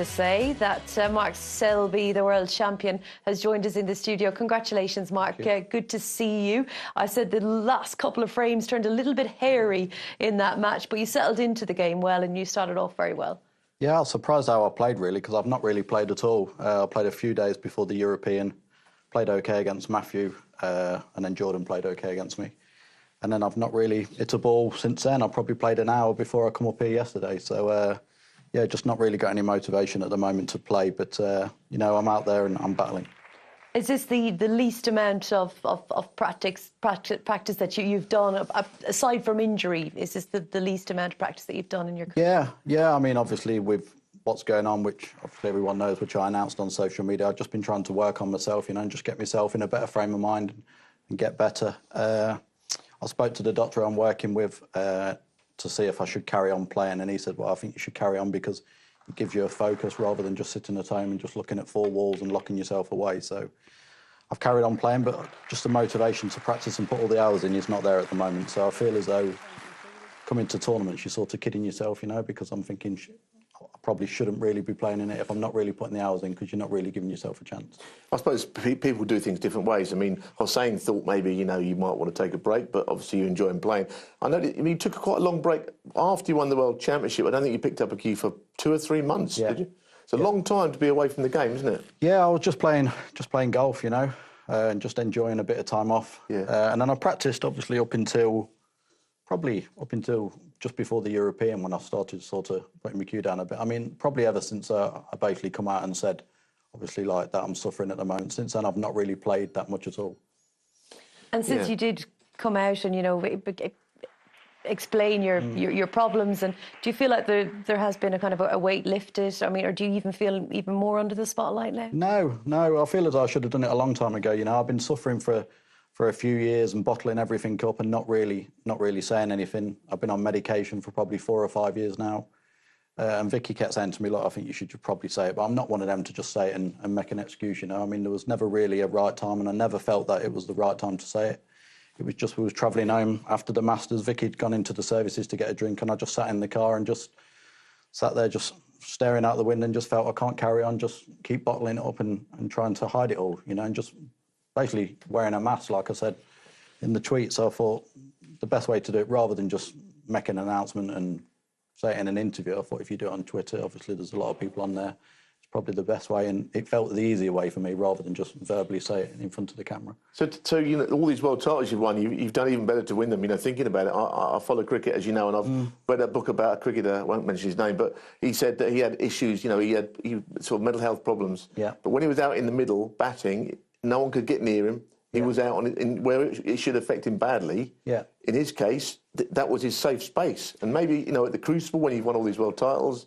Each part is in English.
To say that Mark Selby, the world champion, has joined us in the studio. Congratulations, Mark. Good to see you. I said the last couple of frames turned a little bit hairy in that match, but you settled into the game well and you started off very well. Yeah, I was surprised how I played, really, because I've not really played at all. I played a few days before the European, played OK against Matthew, and then Jordan played OK against me. And then I've not really hit a ball since then. I probably played an hour before I come up here yesterday. So, yeah, just not really got any motivation at the moment to play. But, you know, I'm out there and I'm battling. Is this the least amount of practice that you've done, aside from injury? Is this the least amount of practice that you've done in your career? Yeah. I mean, obviously, with what's going on, which obviously everyone knows, which I announced on social media, I've just been trying to work on myself, you know, and just get myself in a better frame of mind and get better. I spoke to the doctor I'm working with to see if I should carry on playing, and he said, well, I think you should carry on because it gives you a focus rather than just sitting at home and just looking at four walls and locking yourself away. So I've carried on playing, but just the motivation to practice and put all the hours in is not there at the moment. So I feel as though coming to tournaments, you're sort of kidding yourself, you know, because I'm thinking I probably shouldn't really be playing in it if I'm not really putting the hours in, because you're not really giving yourself a chance. I suppose people do things different ways. I mean, Hossein thought maybe, you know, you might want to take a break, but obviously you enjoy playing. I know that, I mean, you took quite a long break after you won the World Championship. I don't think you picked up a cue for 2 or 3 months, did you? It's a long time to be away from the game, isn't it? Yeah, I was just playing golf, you know, and just enjoying a bit of time off. Yeah. And then I practiced, obviously, up until just before the European, when I started sort of putting my cue down a bit. I mean, probably ever since I basically come out and said, obviously, like that I'm suffering at the moment. Since then, I've not really played that much at all. And since you did come out and, you know, explain your problems, and do you feel like there has been a kind of a weight lifted? I mean, or do you even feel even more under the spotlight now? No. I feel as though I should have done it a long time ago. You know, I've been suffering for a few years and bottling everything up and not really saying anything. I've been on medication for probably 4 or 5 years now. And Vicky kept saying to me, look, I think you should probably say it, but I'm not one of them to just say it and make an excuse, you know. I mean, there was never really a right time, and I never felt that it was the right time to say it. It was just, we was travelling home after the Masters. Vicky had gone into the services to get a drink, and I just sat in the car and just sat there just staring out the window and just felt I can't carry on, just keep bottling it up and trying to hide it all, you know, and just basically wearing a mask, like I said in the tweet. So I thought the best way to do it, rather than just make an announcement and say it in an interview, I thought if you do it on Twitter, obviously there's a lot of people on there, it's probably the best way, and it felt the easier way for me rather than just verbally say it in front of the camera. So you know, all these world titles you've won, you've done even better to win them, you know, thinking about it. I follow cricket, as you know, and I've read a book about a cricketer, I won't mention his name, but he said that he had issues, you know, he had sort of mental health problems. Yeah. But when he was out in the middle, batting, no one could get near him. He was out in where it should affect him badly. Yeah. In his case, that was his safe space. And maybe, you know, at the Crucible, when you've won all these world titles,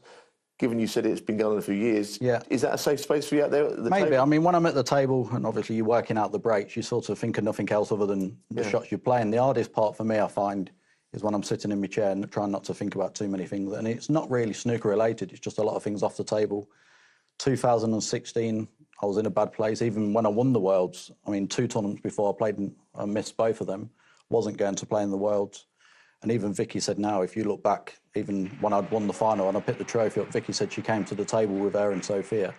given you said it's been going on a few years, is that a safe space for you out there at the Maybe. table? I mean, when I'm at the table and obviously you're working out the breaks, you sort of think of nothing else other than the shots you're playing. The hardest part for me, I find, is when I'm sitting in my chair and trying not to think about too many things. And it's not really snooker related, it's just a lot of things off the table. 2016, I was in a bad place. Even when I won the Worlds, I mean, 2 tournaments before I played and I missed both of them, wasn't going to play in the Worlds. And even Vicky said, now, if you look back, even when I'd won the final and I picked the trophy up, Vicky said she came to the table with her and Sophia.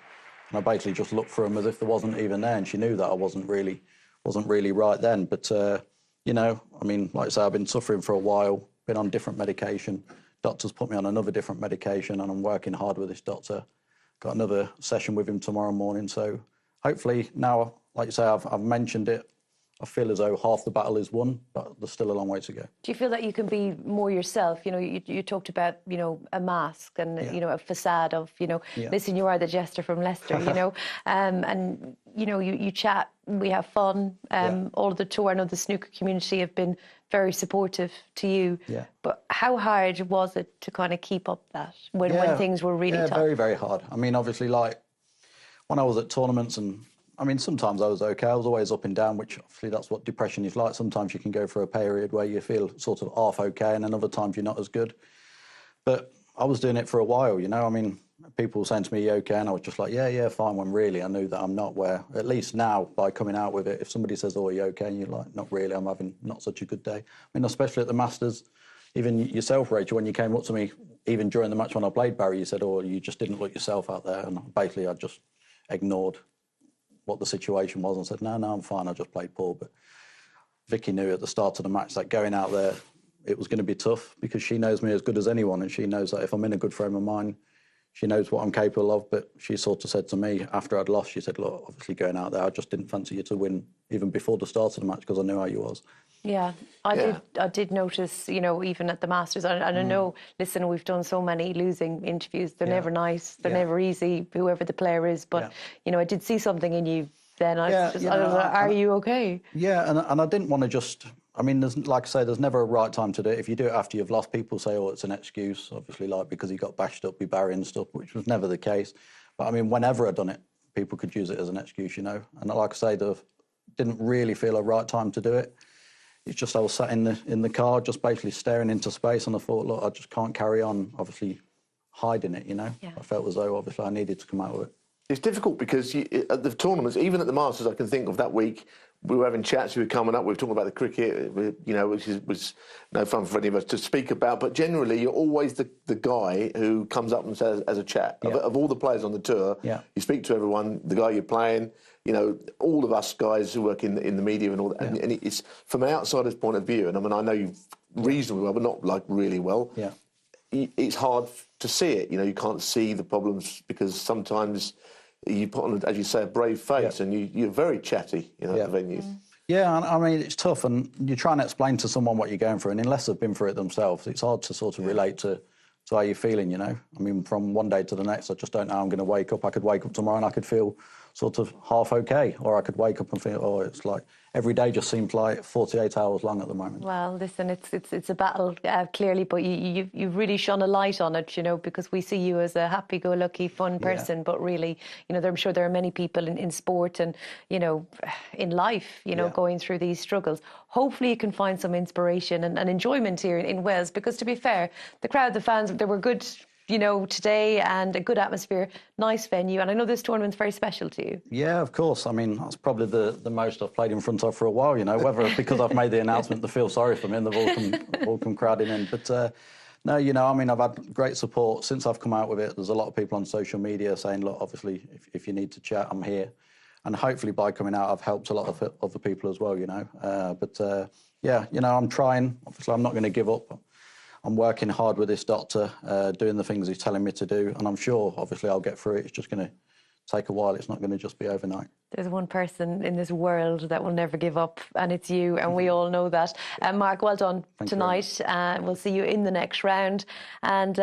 And I basically just looked for them as if there wasn't even there, and she knew that I wasn't really right then. But, you know, I mean, like I say, I've been suffering for a while, been on different medication. Doctor's put me on another different medication, and I'm working hard with this doctor. Got another session with him tomorrow morning. So hopefully now, like you say, I've mentioned it, I feel as though half the battle is won, but there's still a long way to go. Do you feel that you can be more yourself? You know, you talked about, you know, a mask and, you know, a facade of, you know, listen, you are the jester from Leicester, you know, and, you know, you chat, we have fun. All of the tour, I know the snooker community have been very supportive to you. Yeah. But how hard was it to kind of keep up that when things were really tough? Very, very hard. I mean, obviously, like, when I was at tournaments and I mean, sometimes I was okay. I was always up and down, which obviously that's what depression is like. Sometimes you can go through a period where you feel sort of half okay, and then other times you're not as good. But I was doing it for a while, you know. I mean, people were saying to me, "You okay?" And I was just like, yeah, fine, when really I knew that I'm not, where at least now, by coming out with it, if somebody says, "Oh, are you okay?" and you're like, "Not really, I'm having not such a good day." I mean, especially at the Masters, even yourself, Rachel, when you came up to me even during the match when I played Barry, you said, "Oh, you just didn't look yourself out there," and basically I just ignored what the situation was and said, "No, I'm fine. I just played poor." But Vicky knew at the start of the match that going out there, it was going to be tough because she knows me as good as anyone, and she knows that if I'm in a good frame of mind, she knows what I'm capable of. But she sort of said to me after I'd lost, she said, "Look, obviously going out there, I just didn't fancy you to win even before the start of the match because I knew how you was." Yeah, I did notice, you know, even at the Masters, and I know, listen, we've done so many losing interviews. They're never nice. They're never easy, whoever the player is. But, you know, I did see something in you then. I was like, are you okay? Yeah, and I didn't want to just... I mean, like I say, there's never a right time to do it. If you do it after you've lost, people say, "Oh, it's an excuse," obviously, like because he got bashed up with Barry and stuff, which was never the case. But I mean, whenever I'd done it, people could use it as an excuse, you know. And like I say, didn't really feel a right time to do it. It's just I was sat in the car, just basically staring into space, and I thought, look, I just can't carry on, obviously, hiding it, you know. I felt as though, obviously, I needed to come out with it. It's difficult because at the tournaments, even at the Masters, I can think of that week, we were having chats, we were coming up, we were talking about the cricket, you know, which was no fun for any of us to speak about. But generally, you're always the guy who comes up and says, as a chat, of all the players on the tour, you speak to everyone, the guy you're playing, you know, all of us guys who work in the media and all that. And it's from an outsider's point of view, and I mean, I know you reasonably well, but not like really well. Yeah. It's hard to see it, you know, you can't see the problems because sometimes you put on, as you say, a brave face and you're very chatty, you know, at the venues. Yeah, and I mean, it's tough, and you're trying to explain to someone what you're going through, and unless they've been through it themselves, it's hard to sort of relate to how you're feeling, you know. I mean, from one day to the next, I just don't know how I'm going to wake up. I could wake up tomorrow and I could feel sort of half okay, or I could wake up and feel, oh, it's like every day just seems like 48 hours long at the moment. Well, listen, it's a battle, clearly, but you've really shone a light on it, you know, because we see you as a happy-go-lucky, fun person, but really, you know, I'm sure there are many people in sport and, you know, in life, you know, going through these struggles. Hopefully you can find some inspiration and enjoyment here in Wales, because to be fair, the crowd, the fans, they were good, you know, today, and a good atmosphere, nice venue, and I know this tournament's very special to you. Yeah, of course. I mean, that's probably the most I've played in front of for a while, you know, whether because I've made the announcement to feel sorry for me and they've all come crowding in. But no, you know, I mean, I've had great support since I've come out with it. There's a lot of people on social media saying, look, obviously, if you need to chat, I'm here. And hopefully by coming out, I've helped a lot of other people as well, you know. Yeah, you know, I'm trying. Obviously, I'm not going to give up. I'm working hard with this doctor, doing the things he's telling me to do, and I'm sure, obviously, I'll get through it. It's just going to take a while. It's not going to just be overnight. There's one person in this world that will never give up, and it's you, and we all know that. Mark, well done tonight. We'll see you in the next round. And